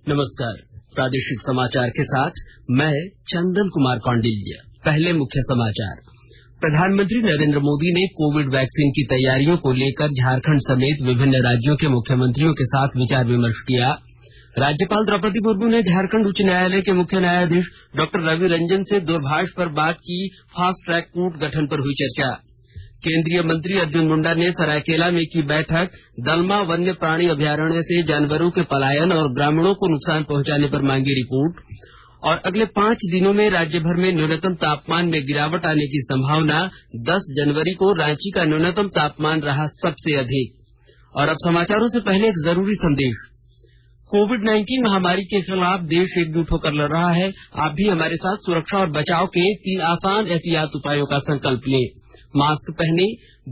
नमस्कार। प्रादेशिक समाचार के साथ मैं चंदन कुमार कौंडिल्य। पहले मुख्य समाचार। प्रधानमंत्री नरेंद्र मोदी ने कोविड वैक्सीन की तैयारियों को लेकर झारखंड समेत विभिन्न राज्यों के मुख्यमंत्रियों के साथ विचार विमर्श किया। राज्यपाल द्रौपदी मुर्मू ने झारखंड उच्च न्यायालय के मुख्य न्यायाधीश डॉक्टर रवि रंजन से दूरभाष पर बात की। फास्ट ट्रैक कोर्ट गठन पर हुई चर्चा। केंद्रीय मंत्री अर्जुन मुंडा ने सरायकेला में की बैठक। दलमा वन्य प्राणी अभयारण्य से जानवरों के पलायन और ग्रामीणों को नुकसान पहुंचाने पर मांगी रिपोर्ट। और अगले 5 दिनों में राज्य भर में न्यूनतम तापमान में गिरावट आने की संभावना। 10 जनवरी को रांची का न्यूनतम तापमान रहा सबसे अधिक। और अब समाचारों से पहले एक जरूरी संदेश। कोविड-19 महामारी के खिलाफ देश एकजुट होकर लड़ रहा है। आप भी हमारे साथ सुरक्षा और बचाव के 3 आसान एहतियात उपायों का संकल्प लें। मास्क पहने,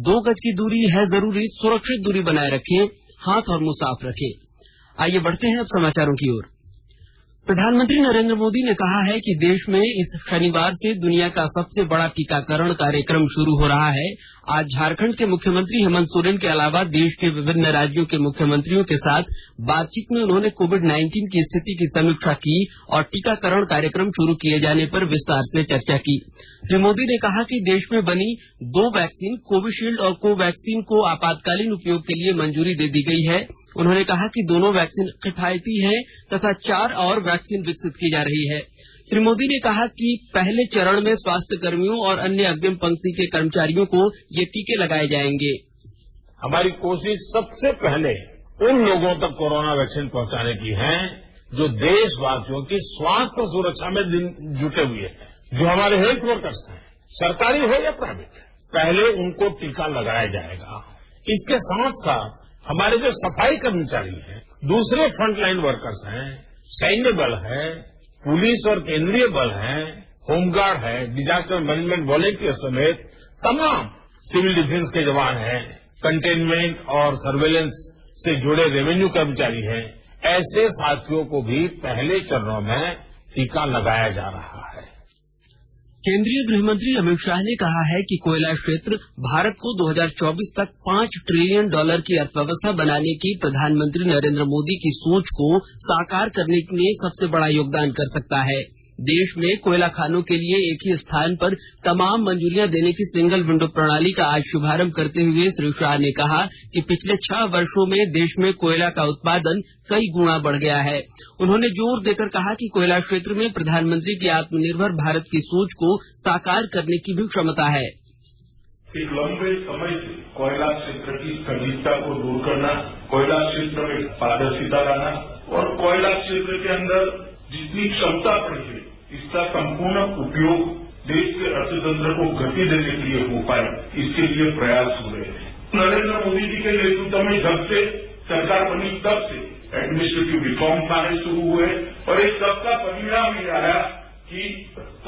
2 गज की दूरी है जरूरी, सुरक्षित दूरी बनाए रखें, हाथ और मुंह साफ रखें। आइए बढ़ते हैं अब समाचारों की ओर। प्रधानमंत्री नरेंद्र मोदी ने कहा है कि देश में इस शनिवार से दुनिया का सबसे बड़ा टीकाकरण कार्यक्रम शुरू हो रहा है। आज झारखंड के मुख्यमंत्री हेमंत सोरेन के अलावा देश के विभिन्न राज्यों के मुख्यमंत्रियों के साथ बातचीत में उन्होंने कोविड-19 की स्थिति की समीक्षा की और टीकाकरण कार्यक्रम शुरू किए जाने पर विस्तार से चर्चा की। श्री मोदी ने कहा कि देश में बनी 2 वैक्सीन कोविशील्ड और कोवैक्सीन को आपातकालीन उपयोग के लिए मंजूरी दे दी गई है। उन्होंने कहा कि दोनों वैक्सीन किफायती हैं तथा 4 और वैक्सीन विकसित की जा रही है। श्री मोदी ने कहा कि पहले चरण में स्वास्थ्य कर्मियों और अन्य अग्रिम पंक्ति के कर्मचारियों को ये टीके लगाए जाएंगे। हमारी कोशिश सबसे पहले उन लोगों तक कोरोना वैक्सीन पहुंचाने की है जो देशवासियों की स्वास्थ्य सुरक्षा में जुटे हुए हैं, जो हमारे हेल्थ वर्कर्स हैं, सरकारी हो या प्राइवेट। पहले उनको टीका लगाया जाएगा। इसके साथ साथ हमारे जो सफाई कर्मचारी हैं, दूसरे फ्रंटलाइन वर्कर्स हैं, सैन्य बल है, पुलिस और केंद्रीय बल है, होमगार्ड है, डिजास्टर मैनेजमेंट वॉलेंटियर समेत तमाम सिविल डिफेंस के जवान हैं, कंटेनमेंट और सर्वेलेंस से जुड़े रेवेन्यू कर्मचारी हैं, ऐसे साथियों को भी पहले चरणों में टीका लगाया जा रहा है। केंद्रीय गृह मंत्री अमित शाह ने कहा है कि कोयला क्षेत्र भारत को 2024 तक $5 ट्रिलियन की अर्थव्यवस्था बनाने की प्रधानमंत्री नरेंद्र मोदी की सोच को साकार करने में सबसे बड़ा योगदान कर सकता है। देश में कोयला खानों के लिए एक ही स्थान पर तमाम मंजूरियां देने की सिंगल विंडो प्रणाली का आज शुभारंभ करते हुए श्री शाह ने कहा कि पिछले 6 वर्षों में देश में कोयला का उत्पादन कई गुना बढ़ गया है। उन्होंने जोर देकर कहा कि कोयला क्षेत्र में प्रधानमंत्री की आत्मनिर्भर भारत की सोच को साकार करने की भी क्षमता है। एक लंबे समय से कोयला क्षेत्र की संदिग्धता को दूर करना, कोयला क्षेत्र में पारदर्शिता लाना और कोयला क्षेत्र के अंदर जितनी क्षमता पड़ी है इसका संपूर्ण उपयोग देश के अर्थतंत्र को गति देने के लिए हो पाए, इसके लिए प्रयास हो रहे हैं। नरेंद्र मोदी जी के नेतृत्व में जब से सरकार बनी तब से एडमिनिस्ट्रेटिव रिफॉर्म आने शुरू हुए और एक सबका परिणाम ये आया कि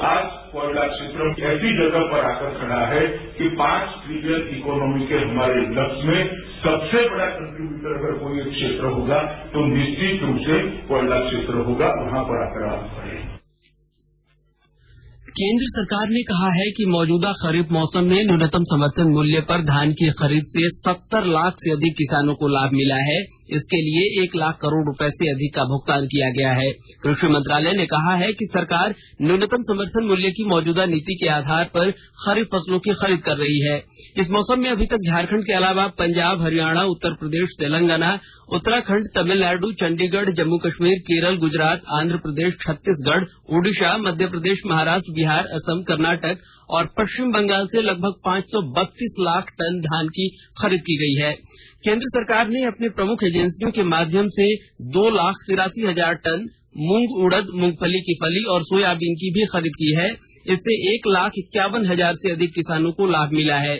आज कोयला क्षेत्र ऐसी जगह पर आकर खड़ा है कि 5 ट्रिलियन इकोनॉमी के हमारे लक्ष्य में सबसे बड़ा कंट्रीब्यूटर अगर कोई एक क्षेत्र होगा तो निश्चित रूप से कोयला क्षेत्र होगा। वहां पर आकर आप खड़े। केंद्र सरकार ने कहा है कि मौजूदा खरीफ मौसम में न्यूनतम समर्थन मूल्य पर धान की खरीद से 70 लाख से अधिक किसानों को लाभ मिला है। इसके लिए 1 लाख करोड़ रुपए से अधिक का भुगतान किया गया है। कृषि मंत्रालय ने कहा है कि सरकार न्यूनतम समर्थन मूल्य की मौजूदा नीति के आधार पर खरीफ फसलों की खरीद कर रही है। इस मौसम में अभी तक झारखंड के अलावा पंजाब, हरियाणा, उत्तर प्रदेश, तेलंगाना, उत्तराखंड, तमिलनाडु, चंडीगढ़, जम्मू कश्मीर, केरल, गुजरात, आंध्र प्रदेश, छत्तीसगढ़, ओडिशा, मध्य प्रदेश, महाराष्ट्र, बिहार, असम, कर्नाटक और पश्चिम बंगाल से लगभग 532 लाख टन धान की खरीद की गई है। केंद्र सरकार ने अपने प्रमुख एजेंसियों के माध्यम से 2,83,000 टन मूंग, उड़द, मूंगफली की फली और सोयाबीन की भी खरीद की है। इससे 1,51,000 से अधिक किसानों को लाभ मिला है।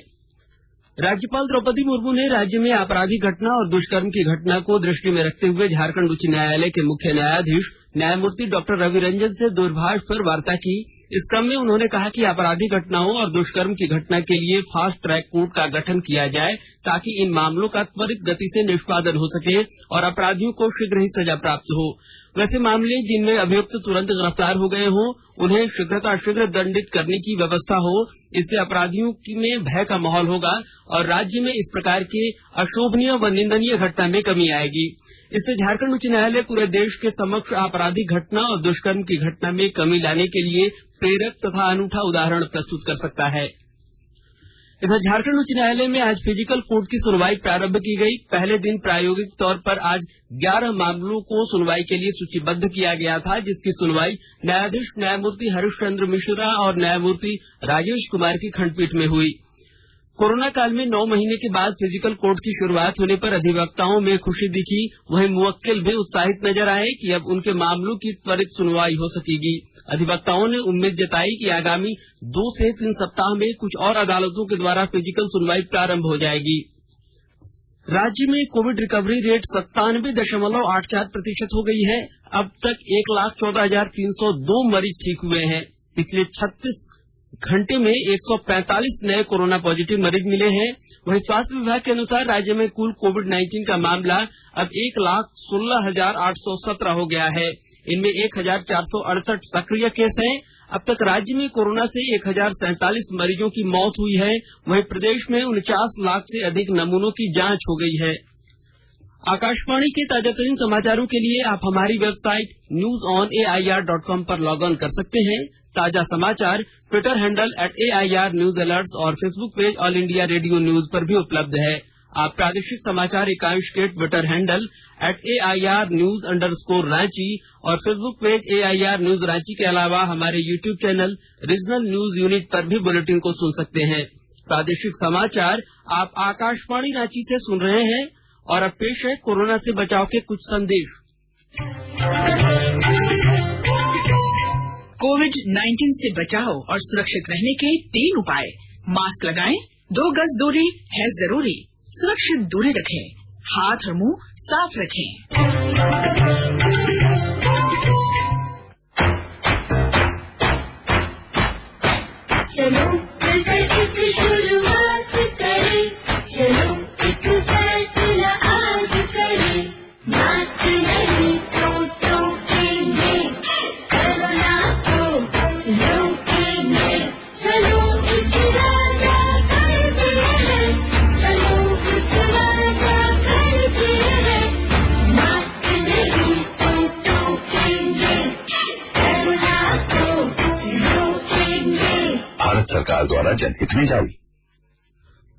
राज्यपाल द्रौपदी मुर्मू ने राज्य में आपराधिक घटना और दुष्कर्म की घटना को दृष्टि में रखते हुए झारखंड उच्च न्यायालय के मुख्य न्यायाधीश न्यायमूर्ति डॉक्टर रवि रंजन से दूरभाष पर वार्ता की। इस क्रम में उन्होंने कहा कि आपराधिक घटनाओं और दुष्कर्म की घटना के लिए फास्ट ट्रैक कोर्ट का गठन किया जाए ताकि इन मामलों का त्वरित गति से निष्पादन हो सके और अपराधियों को शीघ्र ही सजा प्राप्त हो। वैसे मामले जिनमें अभियुक्त तुरंत गिरफ्तार हो गए हों उन्हें शीघ्र दंडित करने की व्यवस्था हो। इससे अपराधियों में भय का माहौल होगा और राज्य में इस प्रकार के अशोभनीय व निंदनीय घटना में कमी आएगी। इससे झारखंड उच्च न्यायालय पूरे देश के समक्ष आपराधिक घटना और दुष्कर्म की घटना में कमी लाने के लिए प्रेरक तथा अनूठा उदाहरण प्रस्तुत कर सकता है। इधर झारखंड उच्च न्यायालय में आज फिजिकल कोर्ट की सुनवाई प्रारंभ की गई। पहले दिन प्रायोगिक तौर पर आज 11 मामलों को सुनवाई के लिए सूचीबद्ध किया गया था, जिसकी सुनवाई न्यायाधीश न्यायमूर्ति हरीश चंद्र मिश्रा और न्यायमूर्ति राजेश कुमार की खंडपीठ में हुई। कोरोना काल में 9 महीने के बाद फिजिकल कोर्ट की शुरुआत होने पर अधिवक्ताओं में खुशी दिखी। वहीं मुवक्किल भी उत्साहित नजर आए कि अब उनके मामलों की त्वरित सुनवाई हो सकेगी। अधिवक्ताओं ने उम्मीद जताई कि आगामी 2 से 3 सप्ताह में कुछ और अदालतों के द्वारा फिजिकल सुनवाई प्रारंभ हो जाएगी। राज्य में कोविड रिकवरी रेट 97.84% हो गई है। अब तक 1,14,302 मरीज ठीक हुए हैं। पिछले 36 घंटे में 145 नए कोरोना पॉजिटिव मरीज मिले हैं। वहीं स्वास्थ्य विभाग के अनुसार राज्य में कुल कोविड-19 का मामला अब 1,16,817 हो गया है। इनमें 1,468 सक्रिय केस हैं। अब तक राज्य में कोरोना से 1,047 मरीजों की मौत हुई है। वहीं प्रदेश में 49 लाख से अधिक नमूनों की जांच हो गई है। आकाशवाणी के ताजातरीन समाचारों के लिए आप हमारी वेबसाइट newsonair.com पर लॉग ऑन कर सकते हैं। ताजा समाचार Twitter handle @AIR News Alerts और Facebook page all India radio news पर भी उपलब्ध है। आप प्रादेशिक समाचार एकांश के ट्विटर हैंडल @AIR News_Ranchi और Facebook page AIR News Ranchi के अलावा हमारे YouTube channel regional news unit पर भी बुलेटिन को सुन सकते हैं। प्रादेशिक समाचार आप आकाशवाणी रांची से सुन रहे हैं और अब पेश है कोरोना से बचाव के कुछ संदेश। कोविड-19 से बचाव और सुरक्षित रहने के 3 उपाय। मास्क लगाएं, 2 गज दूरी है जरूरी, सुरक्षित दूरी रखें, हाथ और मुंह साफ रखें। चलो मिलकर इसकी शुरुआत करें, चलो एक फैसला आज करें, मास्क नहीं तो टोकेंगे, कोरोना को रोकेंगे, चलो इस वादा करते हैं, चलो इस वादा करते हैं, मास्क नहीं तो टोकेंगे, कोरोना को रोकेंगे। भारत सरकार द्वारा जनहित में जारी।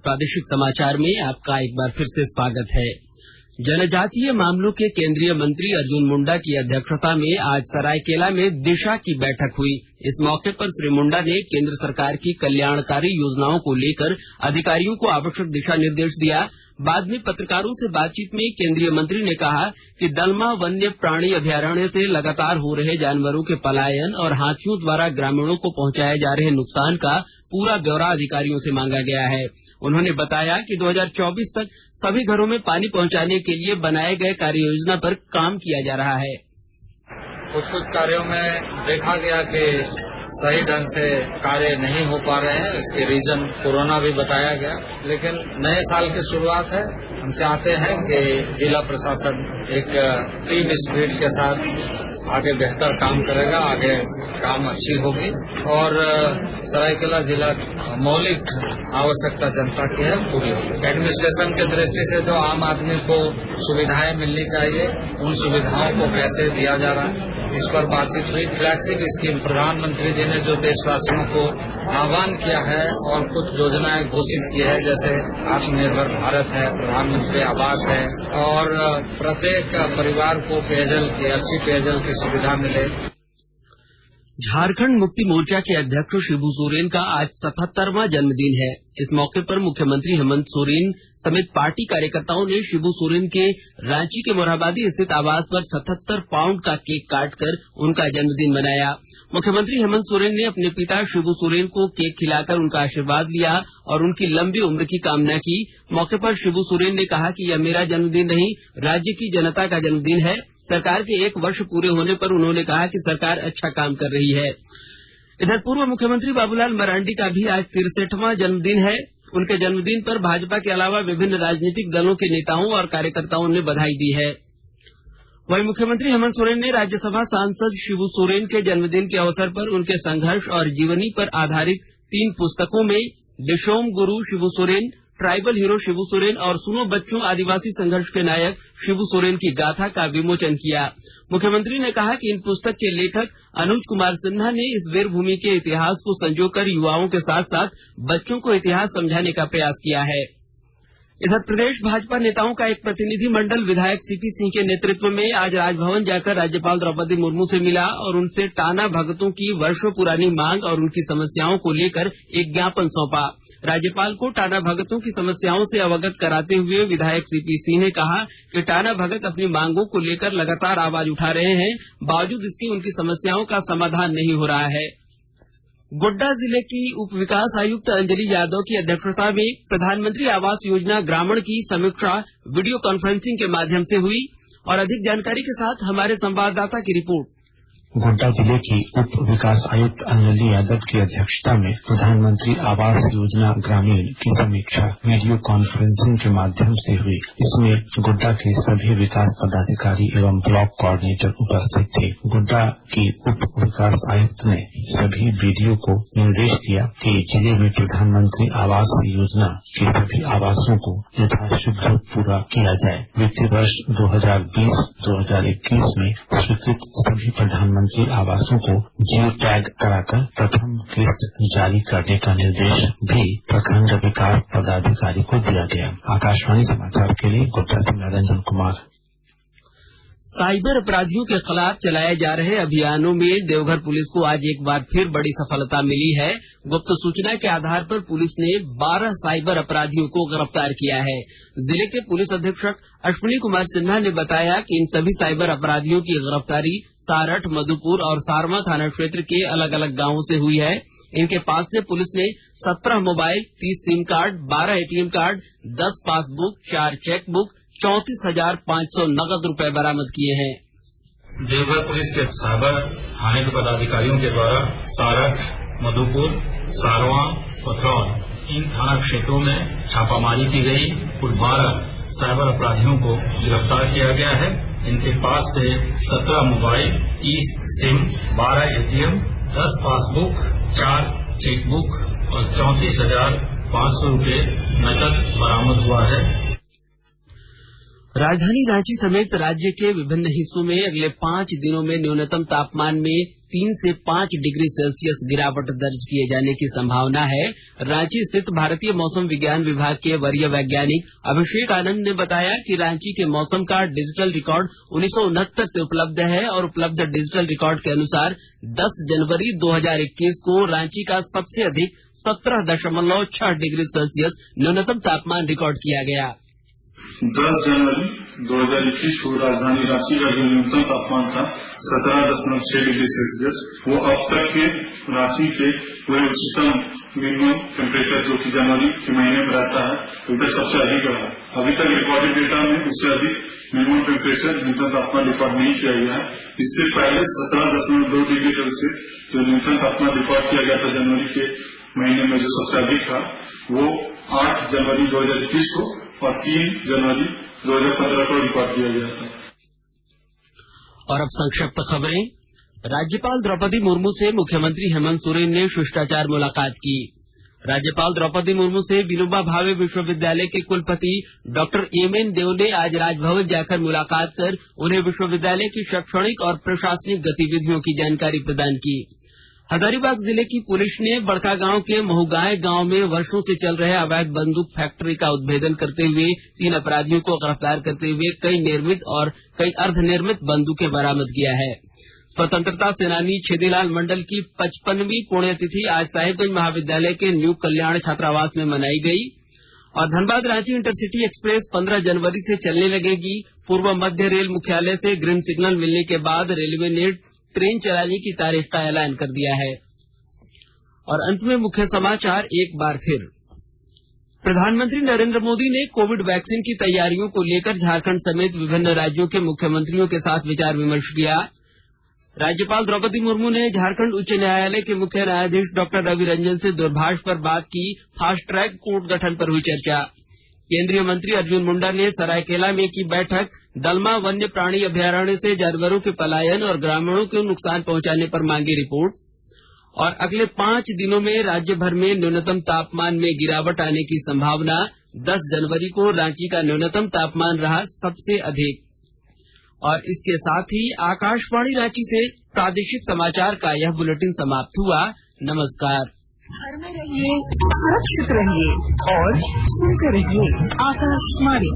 प्रादेशिक समाचार में आपका एक बार फिर से स्वागत है। जनजातीय मामलों के केंद्रीय मंत्री अर्जुन मुंडा की अध्यक्षता में आज सरायकेला में दिशा की बैठक हुई। इस मौके पर श्री मुंडा ने केंद्र सरकार की कल्याणकारी योजनाओं को लेकर अधिकारियों को आवश्यक दिशा निर्देश दिया। बाद में पत्रकारों से बातचीत में केंद्रीय मंत्री ने कहा कि दलमा वन्य प्राणी अभयारण्य से लगातार हो रहे जानवरों के पलायन और हाथियों द्वारा ग्रामीणों को पहुंचाए जा रहे नुकसान का पूरा ब्यौरा अधिकारियों से मांगा गया है। उन्होंने बताया कि 2024 तक सभी घरों में पानी पहुंचाने के लिए बनाए गए कार्य योजना पर काम किया जा रहा है। कुछ कार्यों में देखा गया कि सही ढंग से कार्य नहीं हो पा रहे हैं। इसके रीजन कोरोना भी बताया गया, लेकिन नए साल की शुरुआत है। हम चाहते हैं कि जिला प्रशासन एक टीम स्पिरिट के साथ आगे बेहतर काम करेगा, आगे काम अच्छी होगी और सरायकेला जिला मौलिक आवश्यकता जनता की है पूरी होगी। एडमिनिस्ट्रेशन की दृष्टि से जो आम आदमी को सुविधाएं मिलनी चाहिए, उन सुविधाओं को कैसे दिया जा रहा है, इस पर बातचीत हुई। फ्लैगशिप स्कीम प्रधानमंत्री जी ने जो देशवासियों को आह्वान किया है और कुछ योजनाएं घोषित की है, जैसे आत्मनिर्भर भारत है, प्रधानमंत्री आवास है और प्रत्येक परिवार को पेयजल की अच्छी पेयजल की सुविधा मिले। झारखंड मुक्ति मोर्चा के अध्यक्ष शिबू सोरेन का आज 77वां जन्मदिन है। इस मौके पर मुख्यमंत्री हेमंत सोरेन समेत पार्टी कार्यकर्ताओं ने शिबू सोरेन के रांची के मोरहाबादी स्थित आवास पर 77 पाउंड का केक काटकर उनका जन्मदिन मनाया। मुख्यमंत्री हेमंत सोरेन ने अपने पिता शिबू सोरेन को केक खिलाकर उनका आशीर्वाद लिया और उनकी लंबी उम्र की कामना की। मौके पर शिबू सोरेन ने कहा कि यह मेरा जन्मदिन नहीं, राज्य की जनता का जन्मदिन है। सरकार के 1 वर्ष पूरे होने पर उन्होंने कहा कि सरकार अच्छा काम कर रही है। इधर पूर्व मुख्यमंत्री बाबूलाल मरांडी का भी आज 63वां जन्मदिन है। उनके जन्मदिन पर भाजपा के अलावा विभिन्न राजनीतिक दलों के नेताओं और कार्यकर्ताओं ने बधाई दी है। वहीं मुख्यमंत्री हेमंत सोरेन ने राज्यसभा सांसद शिबू सोरेन के जन्मदिन के अवसर पर उनके संघर्ष और जीवनी पर आधारित 3 पुस्तकों में दिशोम गुरु शिबू सोरेन, ट्राइबल हीरो शिबू सोरेन और सुनो बच्चों आदिवासी संघर्ष के नायक शिबू सोरेन की गाथा का विमोचन किया। मुख्यमंत्री ने कहा कि इन पुस्तक के लेखक अनुज कुमार सिन्हा ने इस वीरभूमि के इतिहास को संजोकर युवाओं के साथ साथ बच्चों को इतिहास समझाने का प्रयास किया है। इधर प्रदेश भाजपा नेताओं का एक प्रतिनिधि मंडल विधायक सीपी सिंह के नेतृत्व में आज राजभवन जाकर राज्यपाल द्रौपदी मुर्मू से मिला और उनसे टाना भगतों की वर्षों पुरानी मांग और उनकी समस्याओं को लेकर एक ज्ञापन सौंपा। राज्यपाल को टाना भगतों की समस्याओं से अवगत कराते हुए विधायक सीपी सिंह ने कहा कि टाना भगत अपनी मांगों को लेकर लगातार आवाज उठा रहे हैं, बावजूद इसके उनकी समस्याओं का समाधान नहीं हो रहा है। गोड्डा जिले की उप विकास आयुक्त अंजलि यादव की अध्यक्षता में प्रधानमंत्री आवास योजना ग्रामीण की समीक्षा वीडियो कॉन्फ्रेंसिंग के माध्यम से हुई और अधिक जानकारी के साथ हमारे संवाददाता की रिपोर्ट। गोड्डा जिले की उप विकास आयुक्त अंजलि यादव की अध्यक्षता में प्रधानमंत्री आवास योजना ग्रामीण की समीक्षा वीडियो कॉन्फ्रेंसिंग के माध्यम से हुई। इसमें गोड्डा के सभी विकास पदाधिकारी एवं ब्लॉक कोऑर्डिनेटर उपस्थित थे। गोड्डा की उप विकास आयुक्त ने सभी बीडीओ को निर्देश दिया कि जिले में प्रधानमंत्री आवास योजना के सभी आवासों को यथाशीघ्र पूरा किया जाए। वित्तीय वर्ष 2020-2021 में स्वीकृत सभी प्रधानमंत्री आवासों को जियो टैग कराकर प्रथम किस्त जारी करने का निर्देश भी प्रखंड विकास पदाधिकारी को दिया गया। आकाशवाणी समाचार के लिए गोड्डा से निरंजन कुमार। साइबर अपराधियों के खिलाफ चलाए जा रहे अभियानों में देवघर पुलिस को आज एक बार फिर बड़ी सफलता मिली है। गुप्त सूचना के आधार पर पुलिस ने 12 साइबर अपराधियों को गिरफ्तार किया है। जिले के पुलिस अधीक्षक अश्विनी कुमार सिन्हा ने बताया कि इन सभी साइबर अपराधियों की गिरफ्तारी सारठ, मधुपुर और सारमा थाना क्षेत्र के अलग अलग गांवों से हुई है। इनके पास से पुलिस ने 17 mobile, 30 SIM card, 12 ATM card, 10 passbook, 4 chequebook, 34,500 नकद रुपए बरामद किए हैं। देवघर पुलिस के साइबर थाने के पदाधिकारियों के द्वारा सारठ, मधुपुर, सारवा, पथरौन इन थाना क्षेत्रों में छापामारी की गई। कुल 12 साइबर अपराधियों को गिरफ्तार किया गया है। इनके पास से 17 mobile, 30 SIM, 12 ATM, 10 passbook, 4 chequebook और 34,500 रूपये नकद बरामद हुआ है। राजधानी रांची समेत राज्य के विभिन्न हिस्सों में अगले 5 दिनों में न्यूनतम तापमान में 3 से 5 डिग्री सेल्सियस गिरावट दर्ज किए जाने की संभावना है। रांची स्थित भारतीय मौसम विज्ञान विभाग के वरीय वैज्ञानिक अभिषेक आनंद ने बताया कि रांची के मौसम का डिजिटल रिकॉर्ड 1969 से उपलब्ध है और उपलब्ध डिजिटल रिकॉर्ड के अनुसार 10 जनवरी 2021 को रांची का सबसे अधिक 17.6 डिग्री सेल्सियस न्यूनतम तापमान रिकॉर्ड किया गया। 10 जनवरी 2021 को राजधानी रांची का जो न्यूनतम तापमान था 17.6 डिग्री सेल्सियस, वो अब तक के रांची के पूरे उच्चतम मिनिमम टेम्परेचर जो कि जनवरी के महीने में रहता है अभी तक सबसे अधिक रहा। अभी तक रिकॉर्डेड डेटा में उससे अधिक मिनिमम टेम्परेचर न्यूनतम तापमान रिकॉर्ड नहीं किया गया है। इससे पहले 17.2 डिग्री सेल्सियस जो न्यूनतम तापमान रिकॉर्ड किया गया था जनवरी के महीने में जो सबसे अधिक था वो 8 जनवरी 2021 को और 3 जनवरी 2015 को रिकॉर्ड किया गया था। और अब संक्षिप्त खबरें। राज्यपाल द्रौपदी मुर्मू से मुख्यमंत्री हेमंत सोरेन ने शिष्टाचार मुलाकात की। राज्यपाल द्रौपदी मुर्मू से विनोबा भावे विश्वविद्यालय के कुलपति डॉक्टर एमएन देव ने आज राजभवन जाकर मुलाकात कर उन्हें विश्वविद्यालय की शैक्षणिक और प्रशासनिक गतिविधियों की जानकारी प्रदान की। हजारीबाग जिले की पुलिस ने बड़कागांव के महुगांव गांव में वर्षों से चल रहे अवैध बंदूक फैक्ट्री का उद्भेदन करते हुए 3 अपराधियों को गिरफ्तार करते हुए कई निर्मित और कई अर्धनिर्मित बंदूकें बरामद किया है। स्वतंत्रता सेनानी छेदीलाल मंडल की 55वीं पुण्यतिथि आज साहिबगंज महाविद्यालय के न्यू कल्याण छात्रावास में मनाई गई। और धनबाद रांची इंटरसिटी एक्सप्रेस 15 जनवरी से चलने लगेगी। पूर्व मध्य रेल मुख्यालय से ग्रीन सिग्नल मिलने के बाद रेलवे ने ट्रेन चलाने की तारीख का ऐलान कर दिया है। और अंत में मुख्य समाचार एक बार फिर। प्रधानमंत्री नरेंद्र मोदी ने कोविड वैक्सीन की तैयारियों को लेकर झारखंड समेत विभिन्न राज्यों के मुख्यमंत्रियों के साथ विचार विमर्श किया। राज्यपाल द्रौपदी मुर्मू ने झारखंड उच्च न्यायालय के मुख्य न्यायाधीश डॉक्टर रवि रंजन से दूरभाष पर बात की। फास्ट ट्रैक कोर्ट गठन पर हुई चर्चा। केंद्रीय मंत्री अर्जुन मुंडा ने सरायकेला में की बैठक। दलमा वन्य प्राणी अभयारण्य से जानवरों के पलायन और ग्रामीणों को नुकसान पहुंचाने पर मांगी रिपोर्ट। और अगले 5 दिनों में राज्य भर में न्यूनतम तापमान में गिरावट आने की संभावना। 10 जनवरी को रांची का न्यूनतम तापमान रहा सबसे अधिक। और इसके साथ ही आकाशवाणी रांची से प्रादेशिक समाचार का यह बुलेटिन समाप्त हुआ। नमस्कार। घर में रहिए, सुरक्षित रहिए और सुनते रहिए आकाशवाणी।